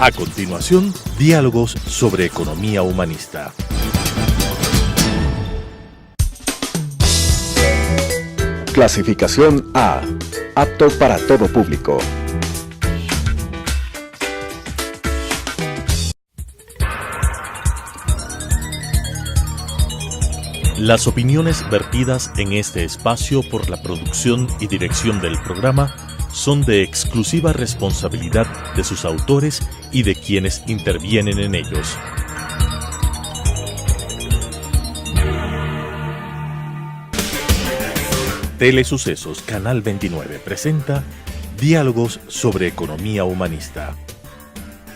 A continuación, diálogos sobre economía humanista. Clasificación A. Apto para todo público. Las opiniones vertidas en este espacio por la producción y dirección del programa son de exclusiva responsabilidad de sus autores y de quienes intervienen en ellos. Telesucesos Canal 29 presenta Diálogos sobre economía humanista.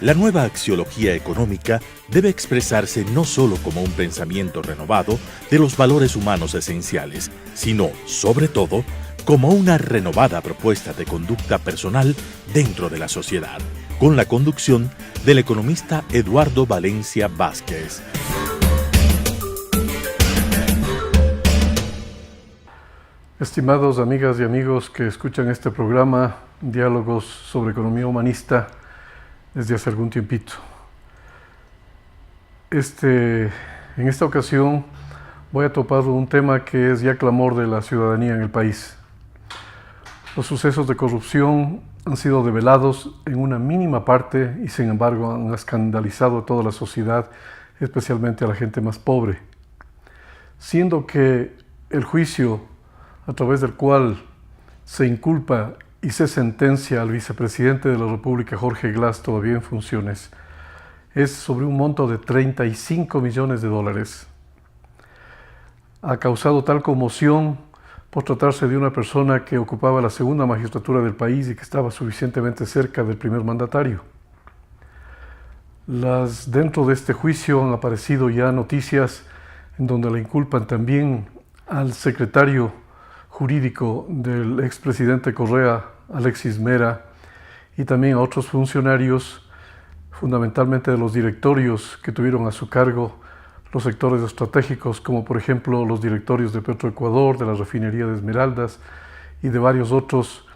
La nueva axiología económica debe expresarse no solo como un pensamiento renovado de los valores humanos esenciales, sino, sobre todo, como una renovada propuesta de conducta personal dentro de la sociedad, con la conducción del economista Eduardo Valencia Vázquez. Estimados amigas y amigos que escuchan este programa, Diálogos sobre Economía Humanista, desde hace algún tiempito. En esta ocasión voy a topar un tema que es ya clamor de la ciudadanía en el país. Los sucesos de corrupción han sido develados en una mínima parte y sin embargo han escandalizado a toda la sociedad, especialmente a la gente más pobre. Siendo que el juicio a través del cual se inculpa y se sentencia al vicepresidente de la República, Jorge Glass, todavía en funciones, es sobre un monto de $35 millones. Ha causado tal conmoción por tratarse de una persona que ocupaba la segunda magistratura del país y que estaba suficientemente cerca del primer mandatario. Dentro de este juicio han aparecido ya noticias en donde le inculpan también al secretario jurídico del expresidente Correa, Alexis Mera, y también a otros funcionarios, fundamentalmente de los directorios que tuvieron a su cargo los sectores estratégicos, como por ejemplo los directorios de Petroecuador, de la refinería de Esmeraldas y de varios otros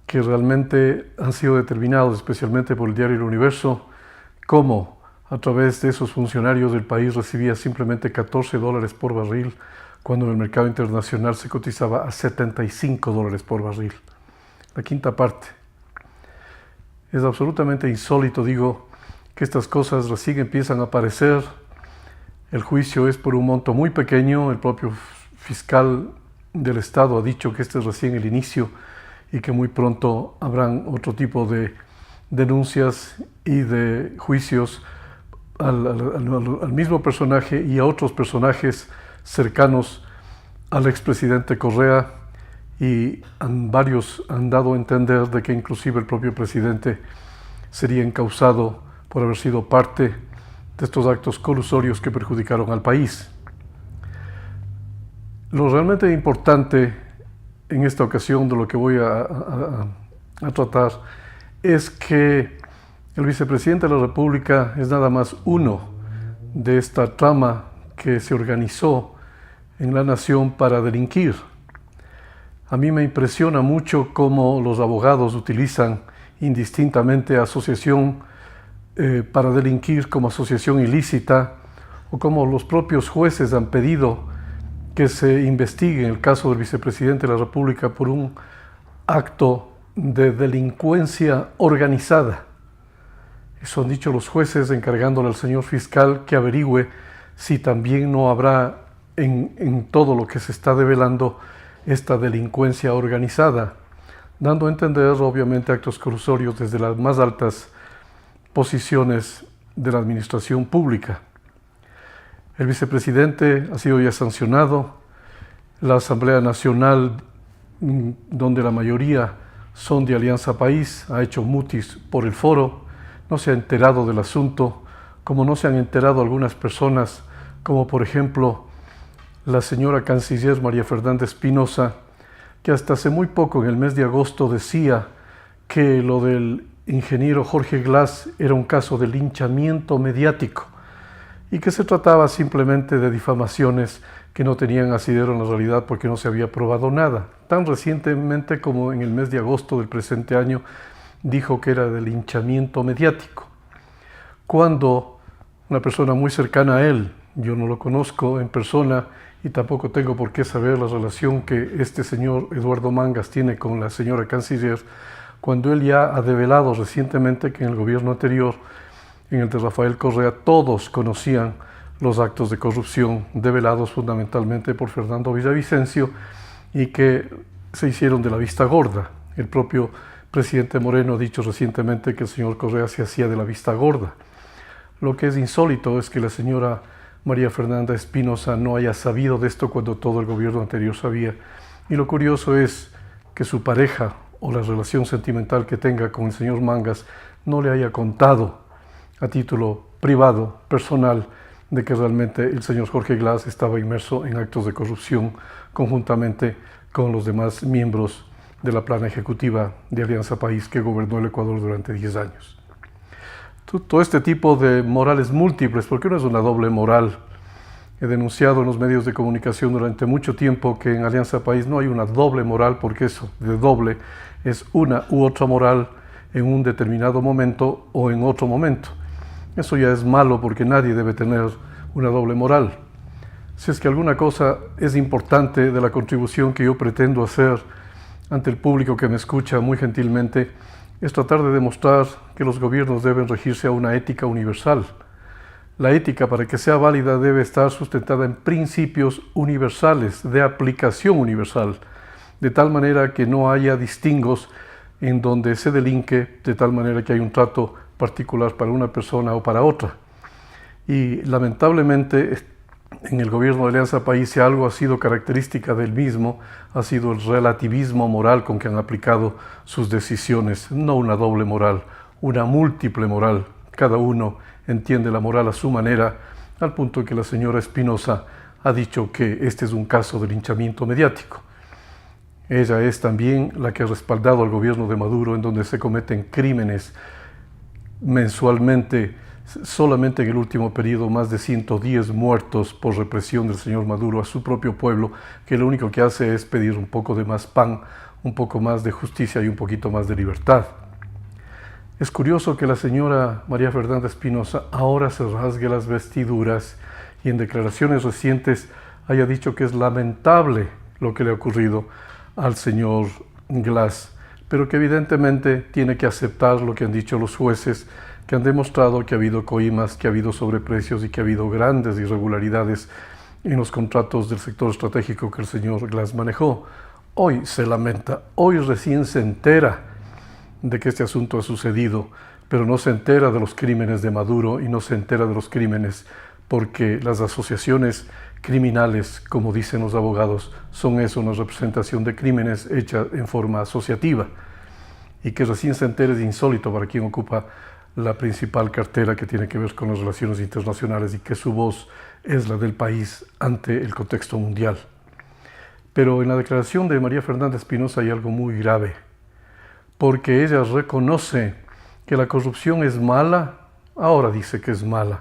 que realmente han sido determinados, especialmente por el diario El Universo, cómo a través de esos funcionarios el país recibía simplemente $14 por barril, cuando en el mercado internacional se cotizaba a $75 por barril, la quinta parte. Es absolutamente insólito, digo, que estas cosas recién empiezan a aparecer. El juicio es por un monto muy pequeño. El propio fiscal del Estado ha dicho que este es recién el inicio y que muy pronto habrán otro tipo de denuncias y de juicios al mismo personaje y a otros personajes cercanos al expresidente Correa, y varios han dado a entender de que inclusive el propio presidente sería encausado por haber sido parte de estos actos colusorios que perjudicaron al país. Lo realmente importante en esta ocasión de lo que voy a tratar es que el vicepresidente de la República es nada más uno de esta trama que se organizó en la nación para delinquir. A mí me impresiona mucho cómo los abogados utilizan indistintamente asociación para delinquir como asociación ilícita, o como los propios jueces han pedido que se investigue el caso del vicepresidente de la República por un acto de delincuencia organizada. Eso han dicho los jueces, encargándole al señor fiscal que averigüe si también no habrá en todo lo que se está develando esta delincuencia organizada, dando a entender obviamente actos colusorios desde las más altas posiciones de la administración pública. El vicepresidente ha sido ya sancionado. La Asamblea Nacional, donde la mayoría son de Alianza País, ha hecho mutis por el foro, no se ha enterado del asunto, como no se han enterado algunas personas, como por ejemplo la señora canciller María Fernanda Espinosa, que hasta hace muy poco, en el mes de agosto, decía que lo del ingeniero Jorge Glass era un caso de linchamiento mediático y que se trataba simplemente de difamaciones que no tenían asidero en la realidad porque no se había probado nada. Tan recientemente como en el mes de agosto del presente año dijo que era de linchamiento mediático. cuando una persona muy cercana a él, yo no lo conozco en persona y tampoco tengo por qué saber la relación que este señor Eduardo Mangas tiene con la señora canciller, cuando él ya ha develado recientemente que en el gobierno anterior, en el de Rafael Correa, todos conocían los actos de corrupción develados fundamentalmente por Fernando Villavicencio y que se hicieron de la vista gorda. El propio presidente Moreno ha dicho recientemente que el señor Correa se hacía de la vista gorda. Lo que es insólito es que la señora María Fernanda Espinosa no haya sabido de esto cuando todo el gobierno anterior sabía. Y lo curioso es que su pareja o la relación sentimental que tenga con el señor Mangas no le haya contado a título privado, personal, de que realmente el señor Jorge Glass estaba inmerso en actos de corrupción conjuntamente con los demás miembros de la plana ejecutiva de Alianza País que gobernó el Ecuador durante 10 años. Todo este tipo de morales múltiples, porque no es una doble moral. He denunciado en los medios de comunicación durante mucho tiempo que en Alianza País no hay una doble moral, porque eso de doble es una u otra moral en un determinado momento o en otro momento. Eso ya es malo porque nadie debe tener una doble moral. Si es que alguna cosa es importante de la contribución que yo pretendo hacer ante el público que me escucha muy gentilmente, es tratar de demostrar que los gobiernos deben regirse a una ética universal. La ética, para que sea válida, debe estar sustentada en principios universales, de aplicación universal, de tal manera que no haya distingos en donde se delinque, de tal manera que hay un trato particular para una persona o para otra. Y lamentablemente en el gobierno de Alianza País, si algo ha sido característica del mismo, ha sido el relativismo moral con que han aplicado sus decisiones, no una doble moral, una múltiple moral. Cada uno entiende la moral a su manera, al punto que la señora Espinosa ha dicho que este es un caso de linchamiento mediático. Ella es también la que ha respaldado al gobierno de Maduro, en donde se cometen crímenes mensualmente. Solamente en el último periodo más de 110 muertos por represión del señor Maduro a su propio pueblo, que lo único que hace es pedir un poco de más pan, un poco más de justicia y un poquito más de libertad. Es curioso que la señora María Fernanda Espinosa ahora se rasgue las vestiduras y en declaraciones recientes haya dicho que es lamentable lo que le ha ocurrido al señor Glass, pero que evidentemente tiene que aceptar lo que han dicho los jueces, que han demostrado que ha habido coimas, que ha habido sobreprecios y que ha habido grandes irregularidades en los contratos del sector estratégico que el señor Glass manejó. Hoy se lamenta, hoy recién se entera de que este asunto ha sucedido, pero no se entera de los crímenes de Maduro y no se entera de los crímenes porque las asociaciones criminales, como dicen los abogados, son eso, una representación de crímenes hecha en forma asociativa. Y que recién se entere es insólito para quien ocupa la principal cartera que tiene que ver con las relaciones internacionales y que su voz es la del país ante el contexto mundial. Pero en la declaración de María Fernanda Espinosa hay algo muy grave, porque ella reconoce que la corrupción es mala, ahora dice que es mala,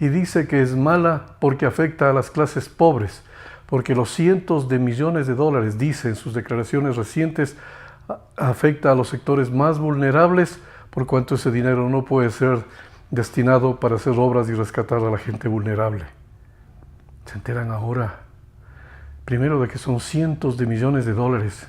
y dice que es mala porque afecta a las clases pobres, porque los cientos de millones de dólares, dice en sus declaraciones recientes, afecta a los sectores más vulnerables, por cuanto ese dinero no puede ser destinado para hacer obras y rescatar a la gente vulnerable. Se enteran ahora, primero, de que son cientos de millones de dólares,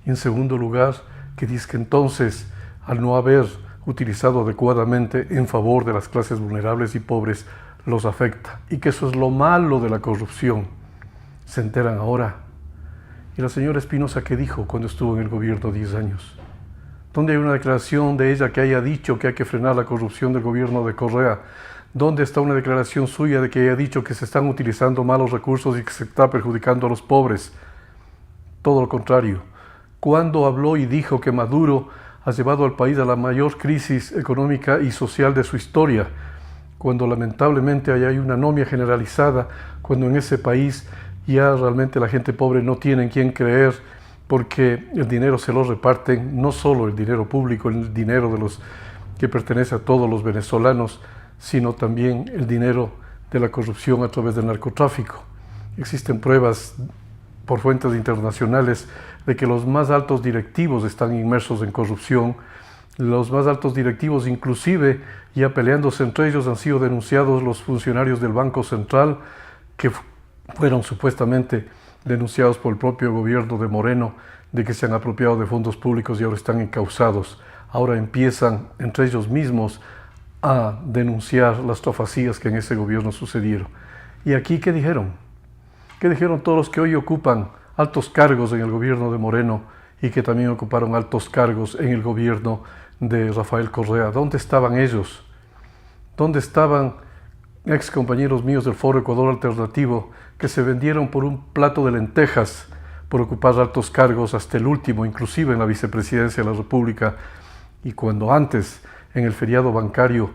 y en segundo lugar, que dice que entonces, al no haber utilizado adecuadamente en favor de las clases vulnerables y pobres, los afecta, y que eso es lo malo de la corrupción. Se enteran ahora. ¿Y la señora Espinosa qué dijo cuando estuvo en el gobierno 10 años? ¿Dónde hay una declaración de ella que haya dicho que hay que frenar la corrupción del gobierno de Correa? ¿Dónde está una declaración suya de que haya dicho que se están utilizando malos recursos y que se está perjudicando a los pobres? Todo lo contrario. ¿Cuándo habló y dijo que Maduro ha llevado al país a la mayor crisis económica y social de su historia? Cuando lamentablemente hay una anomia generalizada, cuando en ese país ya realmente la gente pobre no tiene en quién creer, porque el dinero se lo reparten, no solo el dinero público, el dinero de los que pertenece a todos los venezolanos, sino también el dinero de la corrupción a través del narcotráfico. Existen pruebas por fuentes internacionales de que los más altos directivos están inmersos en corrupción. Los más altos directivos inclusive Ya peleándose entre ellos han sido denunciados los funcionarios del Banco Central, que fueron supuestamente denunciados por el propio gobierno de Moreno de que se han apropiado de fondos públicos y ahora están encausados. Ahora empiezan entre ellos mismos a denunciar las trafacías que en ese gobierno sucedieron. ¿Y aquí qué dijeron? ¿Qué dijeron todos los que hoy ocupan altos cargos en el gobierno de Moreno y que también ocuparon altos cargos en el gobierno de Rafael Correa? ¿Dónde estaban ellos? ¿Dónde estaban ex compañeros míos del Foro Ecuador Alternativo que se vendieron por un plato de lentejas por ocupar altos cargos hasta el último, inclusive en la vicepresidencia de la República? Y cuando antes, en el feriado bancario,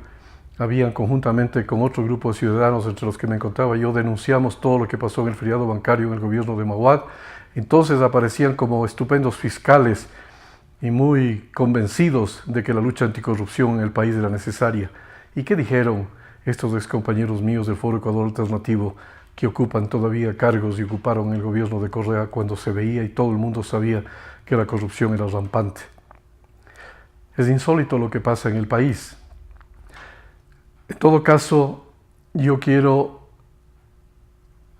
habían conjuntamente con otro grupo de ciudadanos, entre los que me encontraba yo, denunciamos todo lo que pasó en el feriado bancario en el gobierno de Mahuad. Entonces aparecían como estupendos fiscales y muy convencidos de que la lucha anticorrupción en el país era necesaria. ¿Y qué dijeron estos excompañeros míos del Foro Ecuador Alternativo que ocupan todavía cargos y ocuparon el gobierno de Correa cuando se veía y todo el mundo sabía que la corrupción era rampante? Es insólito lo que pasa en el país. En todo caso, yo quiero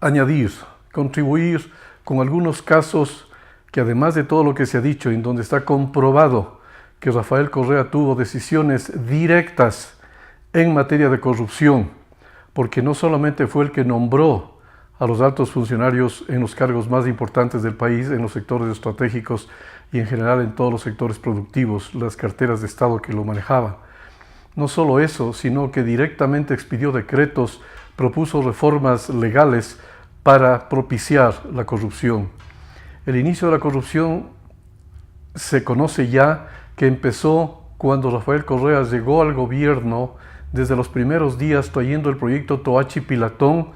añadir, contribuir con algunos casos que, además de todo lo que se ha dicho, en donde está comprobado que Rafael Correa tuvo decisiones directas en materia de corrupción, porque no solamente fue el que nombró a los altos funcionarios en los cargos más importantes del país, en los sectores estratégicos y en general en todos los sectores productivos, las carteras de Estado que lo manejaban. No solo eso, sino que directamente expidió decretos, propuso reformas legales para propiciar la corrupción. El inicio de la corrupción se conoce ya, que empezó cuando Rafael Correa llegó al gobierno desde los primeros días trayendo el proyecto Toachi Pilatón,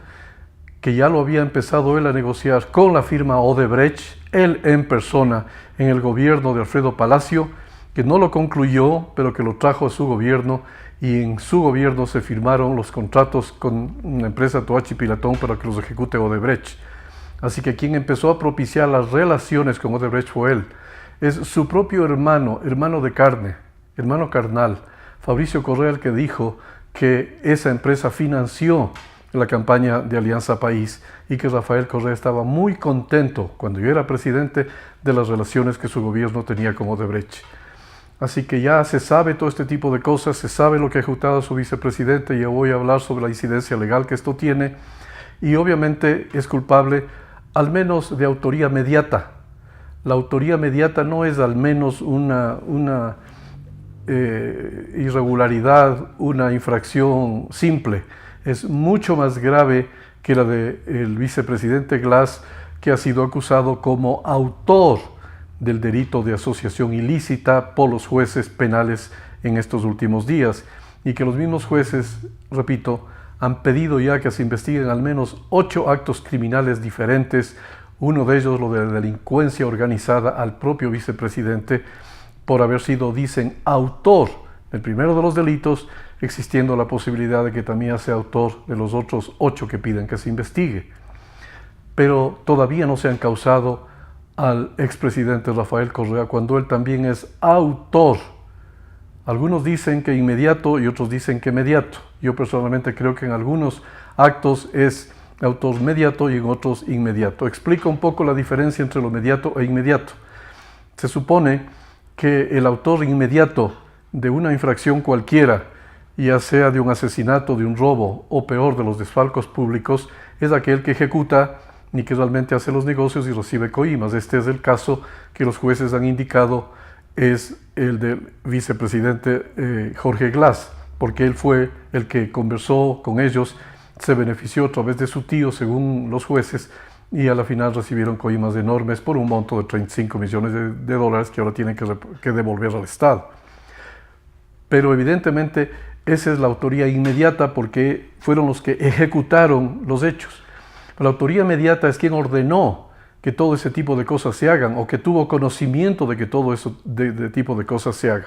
que ya lo había empezado él a negociar con la firma Odebrecht, él en persona, en el gobierno de Alfredo Palacio, que no lo concluyó, pero que lo trajo a su gobierno, y en su gobierno se firmaron los contratos con una empresa Toachi Pilatón para que los ejecute Odebrecht. Así que quien empezó a propiciar las relaciones con Odebrecht fue él. Es su propio hermano de carne, hermano carnal, Fabricio Correa, el que dijo que esa empresa financió la campaña de Alianza País y que Rafael Correa estaba muy contento, cuando yo era presidente, de las relaciones que su gobierno tenía con Odebrecht. Así que ya se sabe todo este tipo de cosas, se sabe lo que ha ejecutado su vicepresidente, y yo voy a hablar sobre la incidencia legal que esto tiene, y obviamente es culpable al menos de autoría mediata. La autoría mediata no es al menos una irregularidad, una infracción simple, es mucho más grave que la del vicepresidente Glass, que ha sido acusado como autor del delito de asociación ilícita por los jueces penales en estos últimos días, y que los mismos jueces, repito, han pedido ya que se investiguen al menos 8 actos criminales diferentes, uno de ellos lo de delincuencia organizada al propio vicepresidente por haber sido, dicen, autor del primero de los delitos, existiendo la posibilidad de que también sea autor de los otros 8 que piden que se investigue. Pero todavía no se han causado al expresidente Rafael Correa, cuando él también es autor. Algunos dicen que inmediato y otros dicen que mediato. Yo personalmente creo que en algunos actos es autor mediato y en otros inmediato. Explico un poco la diferencia entre lo mediato e inmediato. Se supone que el autor inmediato de una infracción cualquiera, ya sea de un asesinato, de un robo o peor de los desfalcos públicos, es aquel que ejecuta ni que realmente hace los negocios y recibe coimas. Este es el caso que los jueces han indicado, es el del vicepresidente Jorge Glass, porque él fue el que conversó con ellos, se benefició a través de su tío, según los jueces, y a la final recibieron coimas enormes por un monto de 35 millones de dólares que ahora tienen que devolver al Estado. Pero evidentemente esa es la autoría inmediata, porque fueron los que ejecutaron los hechos. La autoría inmediata es quien ordenó que todo ese tipo de cosas se hagan, o que tuvo conocimiento de que todo ese tipo de cosas se haga.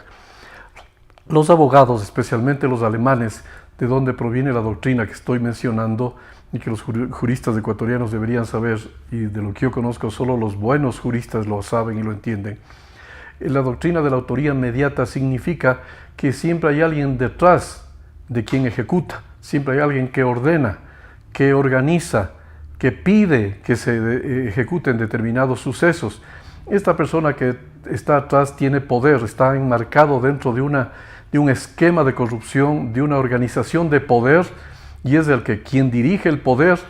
Los abogados, especialmente los alemanes, de donde proviene la doctrina que estoy mencionando y que los juristas ecuatorianos deberían saber, y de lo que yo conozco solo los buenos juristas lo saben y lo entienden. La doctrina de la autoría inmediata significa que siempre hay alguien detrás de quien ejecuta. Siempre hay alguien que ordena, que organiza, que pide que se ejecuten determinados sucesos. Esta persona que está atrás tiene poder, está enmarcado dentro de un esquema de corrupción, de una organización de poder, y es el que quien dirige el poder,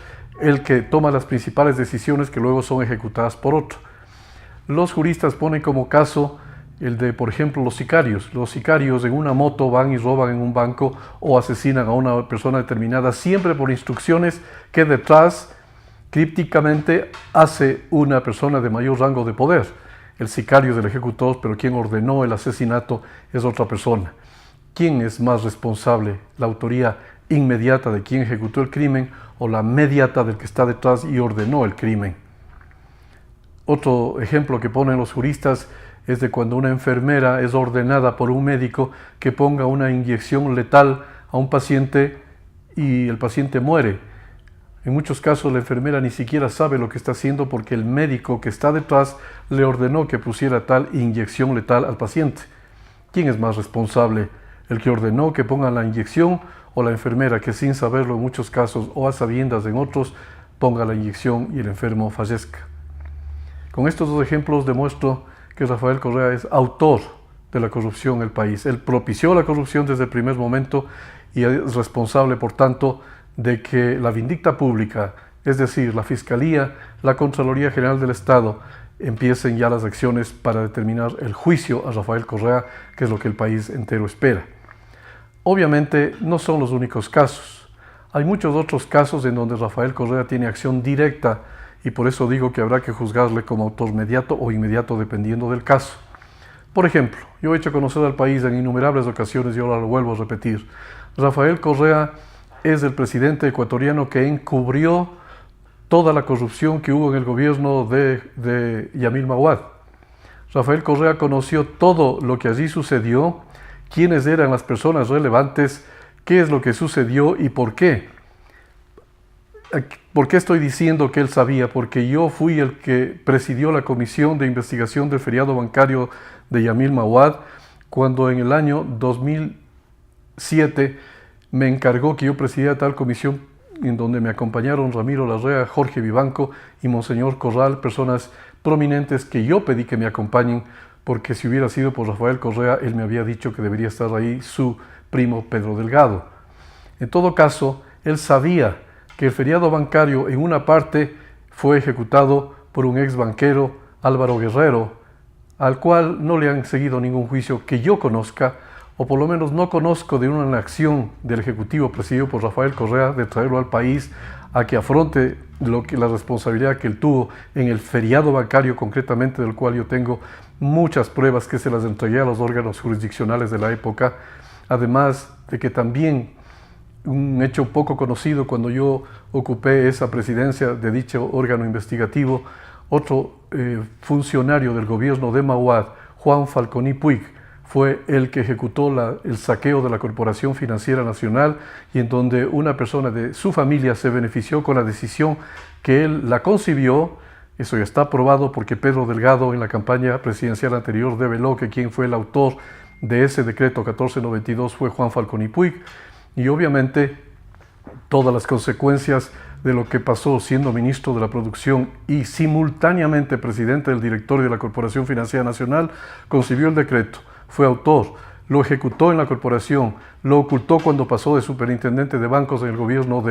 el que toma las principales decisiones que luego son ejecutadas por otro. Los juristas ponen como caso el de, por ejemplo, los sicarios. Los sicarios en una moto van y roban en un banco o asesinan a una persona determinada, siempre por instrucciones que detrás crípticamente hace una persona de mayor rango de poder. El sicario es el ejecutor, pero quien ordenó el asesinato es otra persona. ¿Quién es más responsable? ¿La autoría inmediata de quien ejecutó el crimen o la mediata del que está detrás y ordenó el crimen? Otro ejemplo que ponen los juristas es de cuando una enfermera es ordenada por un médico que ponga una inyección letal a un paciente y el paciente muere. En muchos casos la enfermera ni siquiera sabe lo que está haciendo porque el médico que está detrás le ordenó que pusiera tal inyección letal al paciente. ¿Quién es más responsable? ¿El que ordenó que pongan la inyección o la enfermera que sin saberlo en muchos casos o a sabiendas en otros ponga la inyección y el enfermo fallezca? Con estos dos ejemplos demuestro que Rafael Correa es autor de la corrupción en el país. Él propició la corrupción desde el primer momento y es responsable, por tanto, de que la vindicta pública, es decir, la Fiscalía, la Contraloría General del Estado, empiecen ya las acciones para determinar el juicio a Rafael Correa, que es lo que el país entero espera. Obviamente no son los únicos casos. Hay muchos otros casos en donde Rafael Correa tiene acción directa y por eso digo que habrá que juzgarle como autor mediato o inmediato dependiendo del caso. Por ejemplo, yo he hecho conocer al país en innumerables ocasiones y ahora lo vuelvo a repetir. Rafael Correa es el presidente ecuatoriano que encubrió toda la corrupción que hubo en el gobierno de Yamil Maguad. Rafael Correa conoció todo lo que allí sucedió, quiénes eran las personas relevantes, qué es lo que sucedió y por qué. ¿Por qué estoy diciendo que él sabía? Porque yo fui el que presidió la comisión de investigación del feriado bancario de Yamil Maguad cuando en el año 2007 me encargó que yo presidiera tal comisión en donde me acompañaron Ramiro Larrea, Jorge Vivanco y Monseñor Corral, personas prominentes que yo pedí que me acompañen porque si hubiera sido por Rafael Correa, él me había dicho que debería estar ahí su primo Pedro Delgado. En todo caso, él sabía que el feriado bancario en una parte fue ejecutado por un ex banquero, Álvaro Guerrero, al cual no le han seguido ningún juicio que yo conozca, o por lo menos no conozco de una acción del Ejecutivo presidido por Rafael Correa de traerlo al país a que afronte la responsabilidad que él tuvo en el feriado bancario concretamente, del cual yo tengo muchas pruebas que se las entregué a los órganos jurisdiccionales de la época, además de que también un hecho poco conocido cuando yo ocupé esa presidencia de dicho órgano investigativo, otro funcionario del gobierno de Maguad, Juan Falconi Puig, fue el que ejecutó el saqueo de la Corporación Financiera Nacional y en donde una persona de su familia se benefició con la decisión que él la concibió. Eso ya está probado porque Pedro Delgado en la campaña presidencial anterior develó que quien fue el autor de ese decreto 1492 fue Juan Falconi Puig. Y obviamente todas las consecuencias de lo que pasó siendo ministro de la Producción y simultáneamente presidente del directorio de la Corporación Financiera Nacional, concibió el decreto, fue autor, lo ejecutó en la corporación, lo ocultó cuando pasó de superintendente de bancos en el gobierno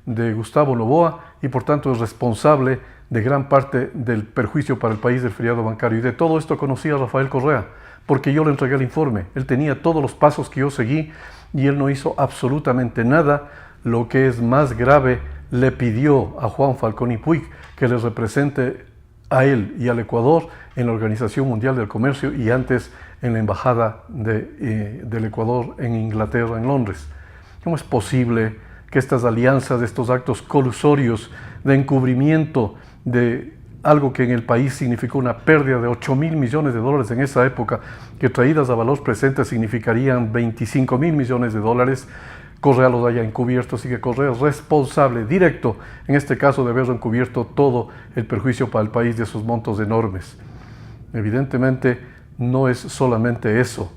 de Gustavo Noboa y por tanto es responsable de gran parte del perjuicio para el país del feriado bancario. Y de todo esto conocía a Rafael Correa, porque yo le entregué el informe. Él tenía todos los pasos que yo seguí y él no hizo absolutamente nada. Lo que es más grave, le pidió a Juan Falconi Puig que le represente a él y al Ecuador en la Organización Mundial del Comercio y antes en la Embajada del Ecuador en Inglaterra, en Londres. ¿Cómo es posible que estas alianzas, estos actos colusorios de encubrimiento de algo que en el país significó una pérdida de 8.000 millones de dólares en esa época, que traídas a valor presente significarían 25.000 millones de dólares, Correa los haya encubierto? Así que Correa es responsable directo, en este caso, de haber encubierto todo el perjuicio para el país de esos montos enormes. Evidentemente, no es solamente eso,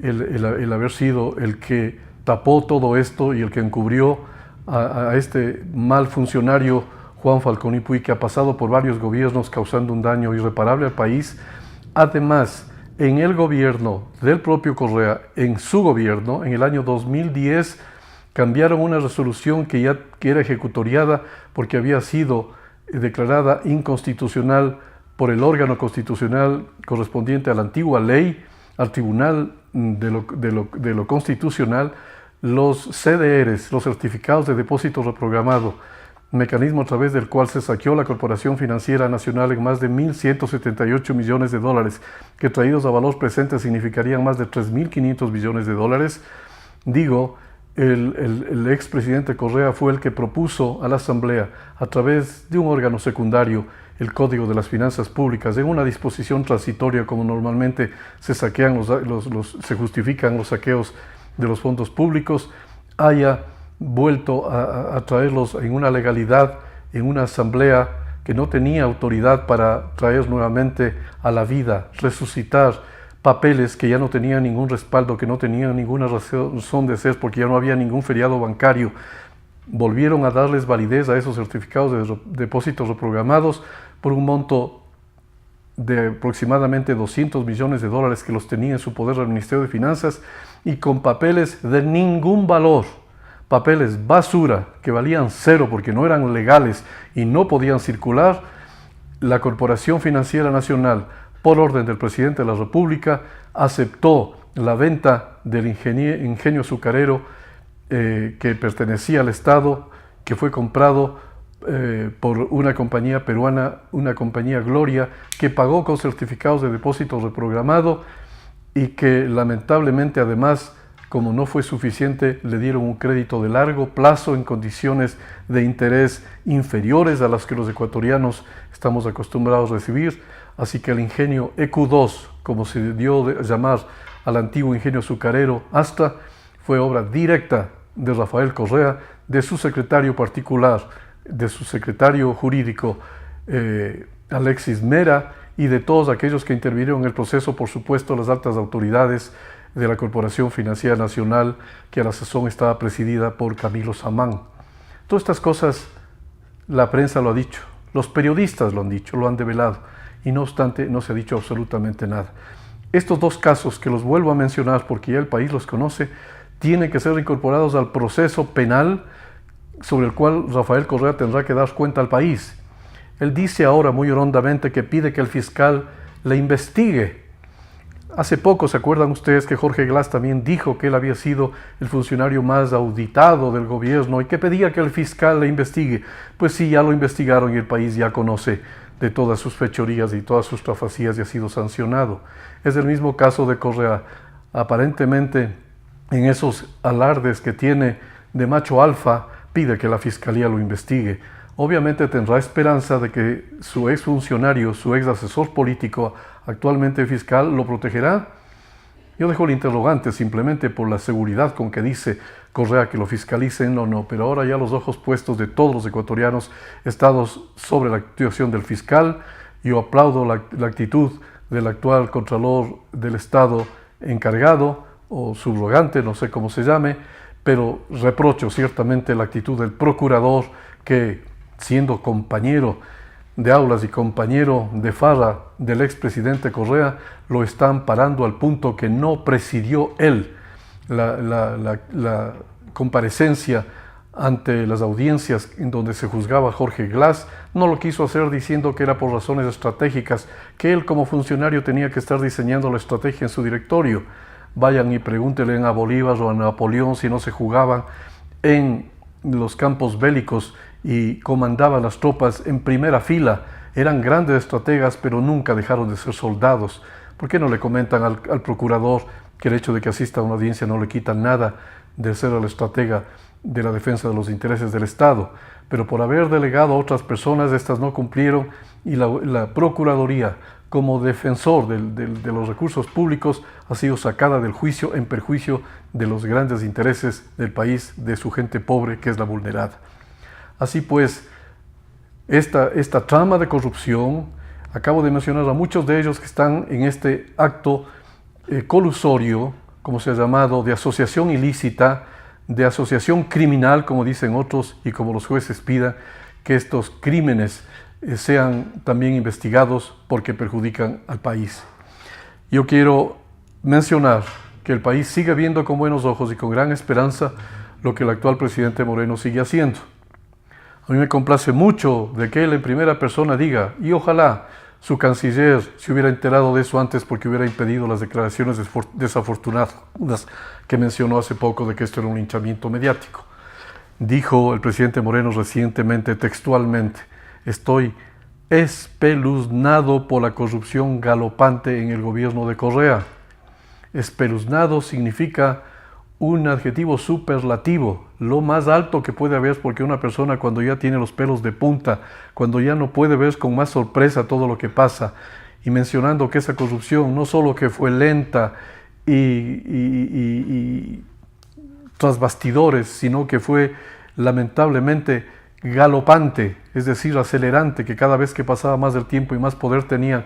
el haber sido el que tapó todo esto y el que encubrió a este mal funcionario Juan Falcón Puy, que ha pasado por varios gobiernos causando un daño irreparable al país. Además, en el gobierno del propio Correa, en su gobierno, en el año 2010, cambiaron una resolución que era ejecutoriada porque había sido declarada inconstitucional por el órgano constitucional correspondiente a la antigua ley, al Tribunal de lo Constitucional, los CDRs, los certificados de depósito reprogramado, mecanismo a través del cual se saqueó la Corporación Financiera Nacional en más de 1.178 millones de dólares, que traídos a valor presente significarían más de 3.500 millones de dólares. Digo, el expresidente Correa fue el que propuso a la Asamblea, a través de un órgano secundario, el Código de las Finanzas Públicas, en una disposición transitoria, como normalmente se justifican los saqueos de los fondos públicos, haya vuelto a traerlos en una legalidad, en una asamblea que no tenía autoridad para traer nuevamente a la vida, resucitar papeles que ya no tenían ningún respaldo, que no tenían ninguna razón de ser, porque ya no había ningún feriado bancario. Volvieron a darles validez a esos certificados de depósitos reprogramados por un monto de aproximadamente 200 millones de dólares que los tenía en su poder el Ministerio de Finanzas, y con papeles de ningún valor, papeles basura que valían cero porque no eran legales y no podían circular. La Corporación Financiera Nacional, por orden del presidente de la República, aceptó la venta del ingenio azucarero que pertenecía al Estado, que fue comprado por una compañía peruana, una compañía Gloria, que pagó con certificados de depósito reprogramado y que lamentablemente, además, como no fue suficiente, le dieron un crédito de largo plazo en condiciones de interés inferiores a las que los ecuatorianos estamos acostumbrados a recibir. Así que el ingenio EQ2, como se dio a llamar al antiguo ingenio azucarero Astra, fue obra directa de Rafael Correa, de su secretario particular, de su secretario jurídico Alexis Mera, y de todos aquellos que intervinieron en el proceso, por supuesto las altas autoridades de la Corporación Financiera Nacional, que a la sazón estaba presidida por Camilo Samán. Todas estas cosas la prensa lo ha dicho, los periodistas lo han dicho, lo han develado, y no obstante no se ha dicho absolutamente nada. Estos dos casos, que los vuelvo a mencionar porque ya el país los conoce, tienen que ser incorporados al proceso penal sobre el cual Rafael Correa tendrá que dar cuenta al país. Él dice ahora muy hondamente que pide que el fiscal le investigue. Hace poco, ¿se acuerdan ustedes que Jorge Glass también dijo que él había sido el funcionario más auditado del gobierno y que pedía que el fiscal le investigue? Pues sí, ya lo investigaron y el país ya conoce de todas sus fechorías y todas sus trafacías y ha sido sancionado. Es el mismo caso de Correa. Aparentemente, en esos alardes que tiene de macho alfa, pide que la fiscalía lo investigue. Obviamente tendrá esperanza de que su exfuncionario, su ex asesor político, actualmente fiscal, lo protegerá. Yo dejo el interrogante simplemente por la seguridad con que dice Correa que lo fiscalicen o no, pero ahora ya los ojos puestos de todos los ecuatorianos estados sobre la actuación del fiscal. Yo aplaudo la actitud del actual Contralor del Estado encargado o subrogante, no sé cómo se llame, pero reprocho ciertamente la actitud del procurador que, siendo compañero de aulas y compañero de farra del expresidente Correa, lo está amparando al punto que no presidió él la comparecencia ante las audiencias en donde se juzgaba a Jorge Glass. No lo quiso hacer diciendo que era por razones estratégicas, que él como funcionario tenía que estar diseñando la estrategia en su directorio. Vayan y pregúntenle a Bolívar o a Napoleón si no se jugaban en los campos bélicos y comandaban las tropas en primera fila. Eran grandes estrategas, pero nunca dejaron de ser soldados. ¿Por qué no le comentan al procurador que el hecho de que asista a una audiencia no le quita nada de ser el estratega de la defensa de los intereses del Estado? Pero por haber delegado a otras personas, estas no cumplieron, y la Procuraduría, como defensor de los recursos públicos, ha sido sacada del juicio en perjuicio de los grandes intereses del país, de su gente pobre, que es la vulnerada. Así pues, esta trama de corrupción, acabo de mencionar a muchos de ellos que están en este acto colusorio como se ha llamado, de asociación ilícita, de asociación criminal, como dicen otros, y como los jueces pidan, que estos crímenes sean también investigados porque perjudican al país. Yo quiero mencionar que el país sigue viendo con buenos ojos y con gran esperanza lo que el actual presidente Moreno sigue haciendo. A mí me complace mucho de que él en primera persona diga, y ojalá su canciller se hubiera enterado de eso antes porque hubiera impedido las declaraciones desafortunadas que mencionó hace poco de que esto era un linchamiento mediático. Dijo el presidente Moreno recientemente, textualmente, estoy espeluznado por la corrupción galopante en el gobierno de Correa. Espeluznado significa un adjetivo superlativo, lo más alto que puede haber, porque una persona cuando ya tiene los pelos de punta, cuando ya no puede ver con más sorpresa todo lo que pasa, y mencionando que esa corrupción no solo que fue lenta y tras bastidores, sino que fue lamentablemente galopante, es decir, acelerante, que cada vez que pasaba más del tiempo y más poder tenían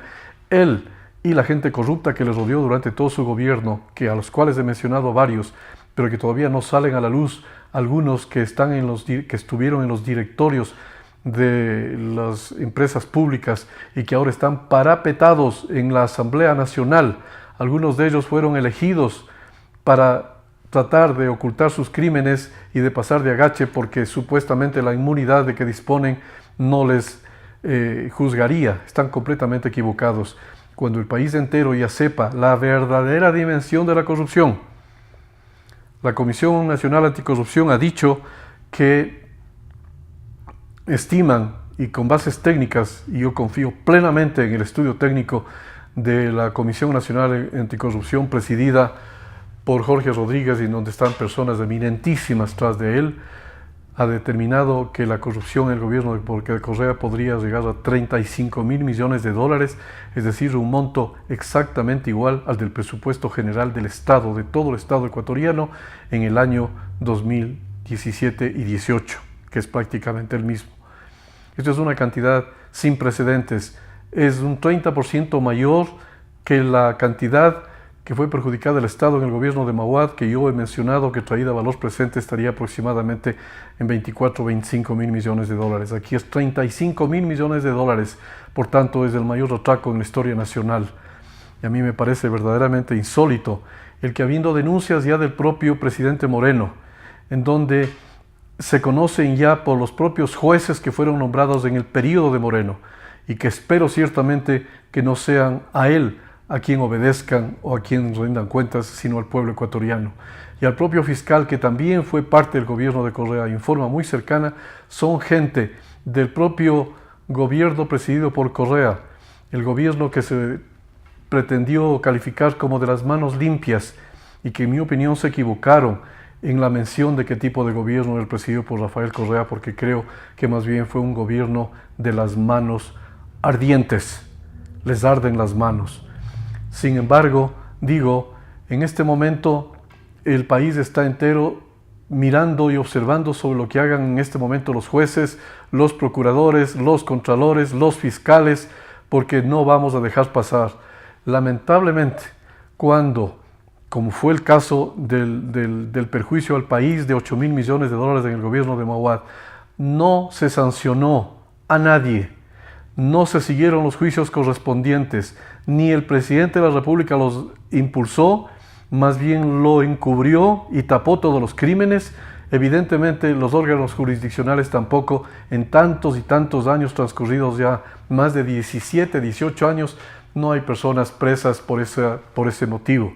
él y la gente corrupta que le rodeó durante todo su gobierno, que a los cuales he mencionado varios, pero que todavía no salen a la luz, algunos que estuvieron en los directorios de las empresas públicas y que ahora están parapetados en la Asamblea Nacional. Algunos de ellos fueron elegidos para tratar de ocultar sus crímenes y de pasar de agache porque supuestamente la inmunidad de que disponen no les juzgaría. Están completamente equivocados. Cuando el país entero ya sepa la verdadera dimensión de la corrupción. La Comisión Nacional Anticorrupción ha dicho que estiman, y con bases técnicas, y yo confío plenamente en el estudio técnico de la Comisión Nacional Anticorrupción presidida por Jorge Rodríguez y donde están personas eminentísimas tras de él, ha determinado que la corrupción en el gobierno de Correa podría llegar a 35.000 millones de dólares, es decir, un monto exactamente igual al del presupuesto general del Estado, de todo el Estado ecuatoriano, en el año 2017 y 18, que es prácticamente el mismo. Esto es una cantidad sin precedentes, es un 30% mayor que la cantidad que fue perjudicada el Estado en el gobierno de Mauad, que yo he mencionado que traída a valor presente estaría aproximadamente en 24 o 25 mil millones de dólares. Aquí es 35 mil millones de dólares, por tanto es el mayor atraco en la historia nacional. Y a mí me parece verdaderamente insólito el que habiendo denuncias ya del propio presidente Moreno, en donde se conocen ya por los propios jueces que fueron nombrados en el periodo de Moreno, y que espero ciertamente que no sean a él a quien obedezcan o a quien rindan cuentas, sino al pueblo ecuatoriano. Y al propio fiscal, que también fue parte del gobierno de Correa, en forma muy cercana, son gente del propio gobierno presidido por Correa, el gobierno que se pretendió calificar como de las manos limpias y que en mi opinión se equivocaron en la mención de qué tipo de gobierno era el presidido por Rafael Correa, porque creo que más bien fue un gobierno de las manos ardientes, les arden las manos. Sin embargo, digo, en este momento el país está entero mirando y observando sobre lo que hagan en este momento los jueces, los procuradores, los contralores, los fiscales, porque no vamos a dejar pasar. Lamentablemente, cuando, como fue el caso del perjuicio al país de 8 mil millones de dólares en el gobierno de Mauad, no se sancionó a nadie. No se siguieron los juicios correspondientes, ni el presidente de la República los impulsó, más bien lo encubrió y tapó todos los crímenes. Evidentemente los órganos jurisdiccionales tampoco, en tantos y tantos años transcurridos ya, más de 17, 18 años, no hay personas presas por ese motivo.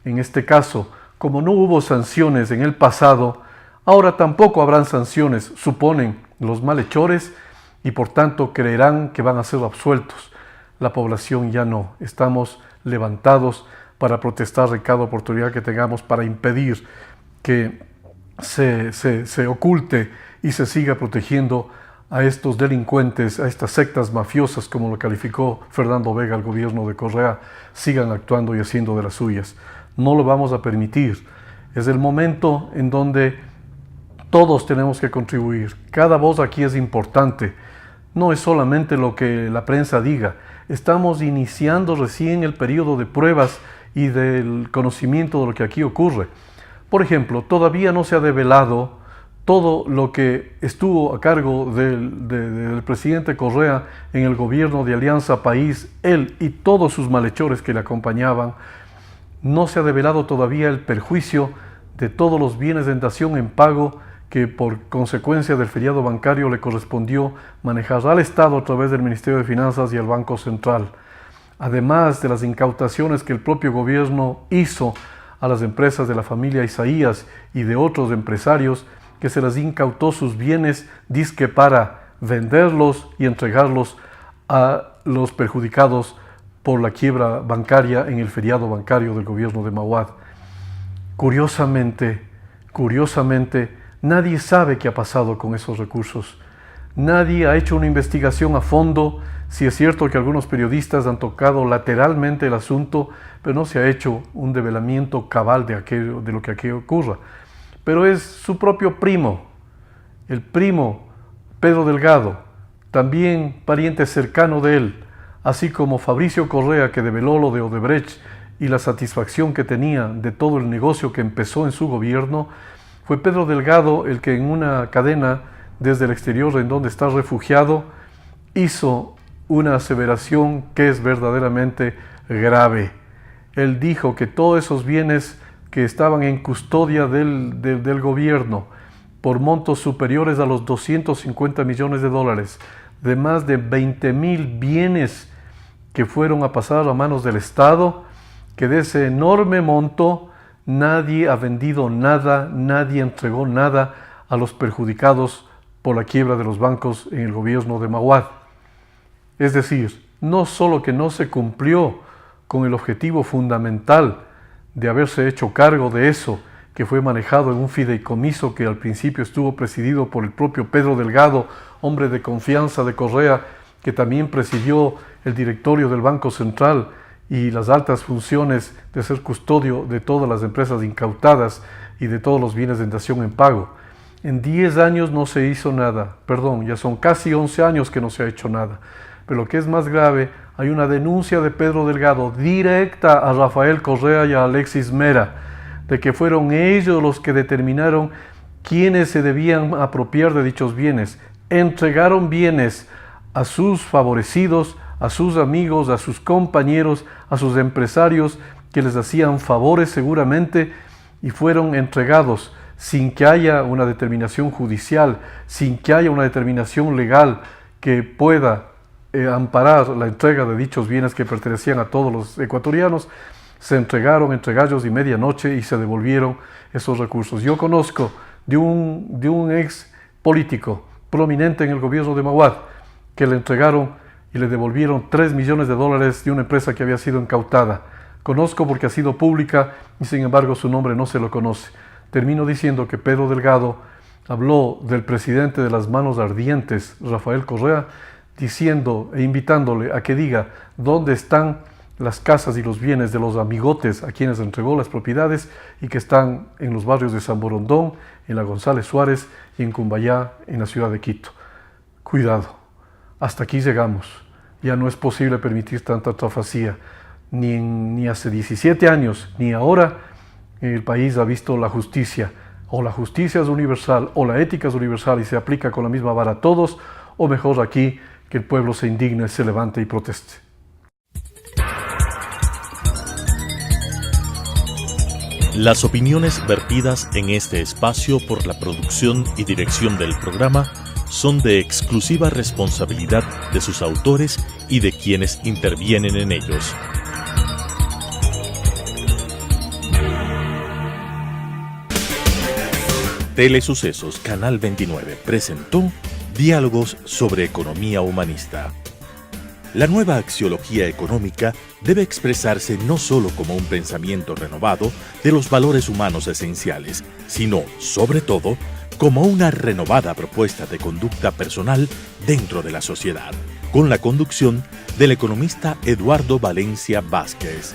En este caso, como no hubo sanciones en el pasado, ahora tampoco habrán sanciones, suponen los malhechores, y por tanto creerán que van a ser absueltos. La población ya no. Estamos levantados para protestar en cada oportunidad que tengamos para impedir que se oculte y se siga protegiendo a estos delincuentes, a estas sectas mafiosas, como lo calificó Fernando Vega, el gobierno de Correa, sigan actuando y haciendo de las suyas. No lo vamos a permitir. Es el momento en donde todos tenemos que contribuir. Cada voz aquí es importante. No es solamente lo que la prensa diga. Estamos iniciando recién el periodo de pruebas y del conocimiento de lo que aquí ocurre. Por ejemplo, todavía no se ha develado todo lo que estuvo a cargo del presidente Correa en el gobierno de Alianza País, él y todos sus malhechores que le acompañaban. No se ha develado todavía el perjuicio de todos los bienes de dación en pago que por consecuencia del feriado bancario le correspondió manejar al Estado a través del Ministerio de Finanzas y el Banco Central. Además de las incautaciones que el propio gobierno hizo a las empresas de la familia Isaías y de otros empresarios, que se les incautó sus bienes dizque para venderlos y entregarlos a los perjudicados por la quiebra bancaria en el feriado bancario del gobierno de Mauad. Curiosamente, nadie sabe qué ha pasado con esos recursos. Nadie ha hecho una investigación a fondo. Sí es cierto que algunos periodistas han tocado lateralmente el asunto, pero no se ha hecho un develamiento cabal de lo que aquí ocurra. Pero es su propio primo, el primo Pedro Delgado, también pariente cercano de él, así como Fabricio Correa, que develó lo de Odebrecht y la satisfacción que tenía de todo el negocio que empezó en su gobierno. Fue Pedro Delgado el que en una cadena desde el exterior en donde está refugiado hizo una aseveración que es verdaderamente grave. Él dijo que todos esos bienes que estaban en custodia del gobierno por montos superiores a los 250 millones de dólares, de más de 20,000 bienes que fueron a pasar a manos del Estado, que de ese enorme monto nadie ha vendido nada, nadie entregó nada a los perjudicados por la quiebra de los bancos en el gobierno de Mauad. Es decir, no solo que no se cumplió con el objetivo fundamental de haberse hecho cargo de eso, que fue manejado en un fideicomiso que al principio estuvo presidido por el propio Pedro Delgado, hombre de confianza de Correa, que también presidió el directorio del Banco Central y las altas funciones de ser custodio de todas las empresas incautadas y de todos los bienes de dación en pago. En 10 años no se hizo nada, ya son casi 11 años que no se ha hecho nada. Pero lo que es más grave, hay una denuncia de Pedro Delgado directa a Rafael Correa y a Alexis Mera, de que fueron ellos los que determinaron quiénes se debían apropiar de dichos bienes. Entregaron bienes a sus favorecidos, a sus amigos, a sus compañeros, a sus empresarios que les hacían favores seguramente, y fueron entregados sin que haya una determinación judicial, sin que haya una determinación legal que pueda amparar la entrega de dichos bienes que pertenecían a todos los ecuatorianos. Se entregaron entre gallos y medianoche y se devolvieron esos recursos. Yo conozco de un ex político prominente en el gobierno de Mauad que le entregaron y le devolvieron 3 millones de dólares de una empresa que había sido incautada. Conozco porque ha sido pública y sin embargo su nombre no se lo conoce. Termino diciendo que Pedro Delgado habló del presidente de las manos ardientes, Rafael Correa, diciendo e invitándole a que diga dónde están las casas y los bienes de los amigotes a quienes entregó las propiedades y que están en los barrios de San Borondón, en la González Suárez y en Cumbayá, en la ciudad de Quito. Cuidado, hasta aquí llegamos. Ya no es posible permitir tanta trafacía. Ni hace 17 años, ni ahora, el país ha visto la justicia. O la justicia es universal, o la ética es universal y se aplica con la misma vara a todos, o mejor aquí, que el pueblo se indigne, se levante y proteste. Las opiniones vertidas en este espacio por la producción y dirección del programa son de exclusiva responsabilidad de sus autores y de quienes intervienen en ellos. Telesucesos Canal 29 presentó Diálogos sobre Economía Humanista. La nueva axiología económica debe expresarse no solo como un pensamiento renovado de los valores humanos esenciales, sino, sobre todo, como una renovada propuesta de conducta personal dentro de la sociedad, con la conducción del economista Eduardo Valencia Vázquez.